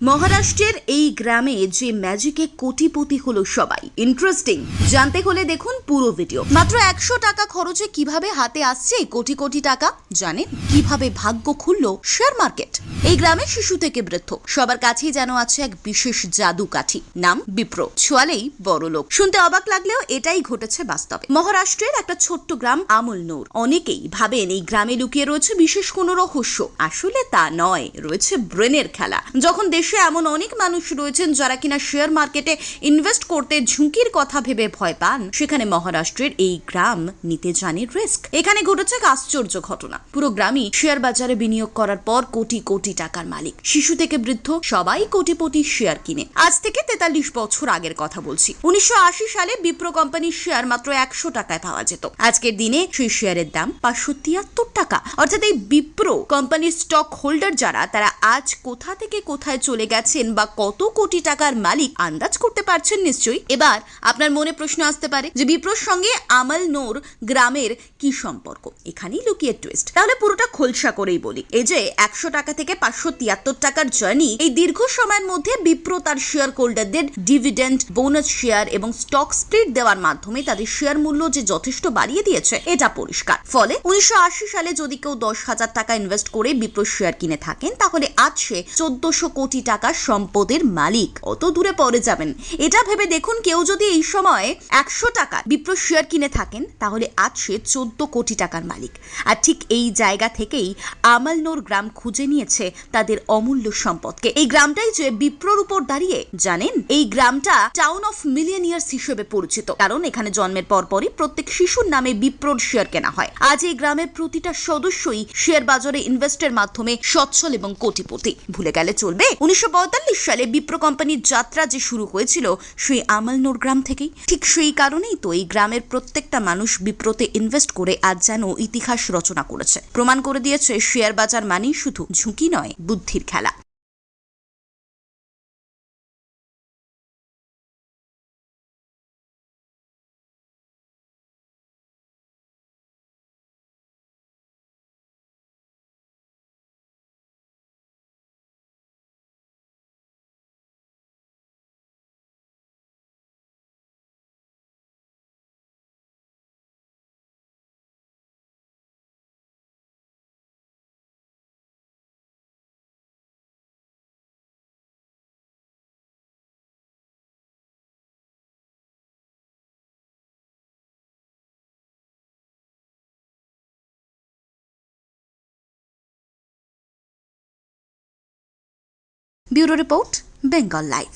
মহারাষ্ট্রের এই গ্রামে যে ম্যাজিকে কোটিপতি হলো সবাই। ইন্টারেস্টিং জানতে হলে দেখুন পুরো ভিডিও। মাত্র 100 টাকা খরচে কিভাবে হাতে আসছে কোটি কোটি টাকা জানেন? কিভাবে ভাগ্য খুললো শেয়ার মার্কেট। এই গ্রামে শিশু থেকে বৃদ্ধ সবার কাছেই যেন আছে এক বিশেষ জাদু কাঠি, নাম বিপ্র। ছোয়ালেই বড় লোক। শুনতে অবাক লাগলেও এটাই ঘটেছে বাস্তবে। মহারাষ্ট্রের একটা ছোট্ট গ্রাম আমলনোর। অনেকেই ভাবেন এই গ্রামে লুকিয়ে রয়েছে বিশেষ কোনো রহস্য। আসলে তা নয়, রয়েছে ব্রেনের খেলা। যখন দেশে এমন অনেক মানুষ রয়েছেন যারা কিনা শেয়ার মার্কেটে ইনভেস্ট করতে ঝুঁকির কথা ভেবে ভয় পান, সেখানে মহারাষ্ট্রের এই গ্রাম নিতে জানে রিস্ক। এখানে ঘটেছে এক আশ্চর্য ঘটনা। পুরো গ্রামই শেয়ার বাজারে বিনিয়োগ করার পর কোটি কোটি টাকার মালিক। শিশু থেকে বৃদ্ধ সবাই কোটিপতি শেয়ার কিনে। আজ থেকে 43 বছর আগের কথা বলছি। 1980 সালে বিপ্রো কোম্পানির শেয়ার মাত্র 100 টাকায় পাওয়া যেত। আজকের দিনে সেই শেয়ারের দাম 573 টাকা। অর্থাৎ এই বিপ্রো কোম্পানির স্টক হোল্ডার যারা, তারা আজ কোথা থেকে কোথায় চলে গেছেন বা কত কোটি টাকার মালিক আন্দাজ করতে পারছেন নিশ্চয়ই। এবার আপনার মনে প্রশ্ন আসতে পারে যে বিপ্রোর সঙ্গে আমলনোর গ্রামের কি সম্পর্ক? এখানেই লুকিয়ে টুইস্ট। তাহলে পুরোটা খোলসা করেই বলি। এই যে 100 টাকা থেকে 573 টাকার জার্নি, এই দীর্ঘ সময়ের মধ্যে বিপ্রো তার শেয়ার হোল্ডারদের ডিভিডেন্ড, বোনাস শেয়ার এবং স্টক স্প্লিট দেওয়ার মাধ্যমে তাদের শেয়ার মূল্য যে যথেষ্ট বাড়িয়ে দিয়েছে এটা পরিষ্কার। ফলে 1980 সালে যদি কেউ 10,000 টাকা ইনভেস্ট করে বিপ্রো শেয়ার কিনে থাকেন, তাহলে আজ সে 1400 কোটি টাকার সম্পদের মালিক। অত দূরে পড়ে যাবেন। এটা ভেবে দেখুন, কেউ যদি এই সময় 100 টাকা বিপ্রো শেয়ার কিনে থাকেন, তাহলে আজ সে 14 কোটি টাকার মালিক। আর ঠিক এই জায়গা থেকেই আমলনোর গ্রাম খুঁজে নিয়েছে তাদের অমূল্য সম্পদকে। এই গ্রামটাই যে বিপ্রোর উপর দাঁড়িয়ে, জানেন, এই গ্রামটা টাউন অফ মিলিয়নিয়ার্স হিসেবে পরিচিত, কারণ এখানে জন্মের পরপরই প্রত্যেক শিশুর নামে বিপ্রোর শেয়ার কেনা হয়। আজ এই গ্রামের প্রতিটা সদস্যই শেয়ার বাজারে ইনভেস্টের মাধ্যমে সচ্ছল এবং কোটিপতি। ভুলে গেলে চলবে, 1945 সালে বিপ্রো কোম্পানির যাত্রা যে শুরু হয়েছিল সেই আমলনোর গ্রাম থেকেই। ঠিক সেই কারণেই তো এই গ্রামের প্রত্যেকটা মানুষ বিপ্রোতে ইনভেস্ট করে আজ যেন ইতিহাস রচনা করেছে, প্রমাণ করে দিয়েছে শেয়ার বাজার মানেই শুধু ঝুঁকি নয়, বুদ্ধির খেলা। Bureau report, Bengal live.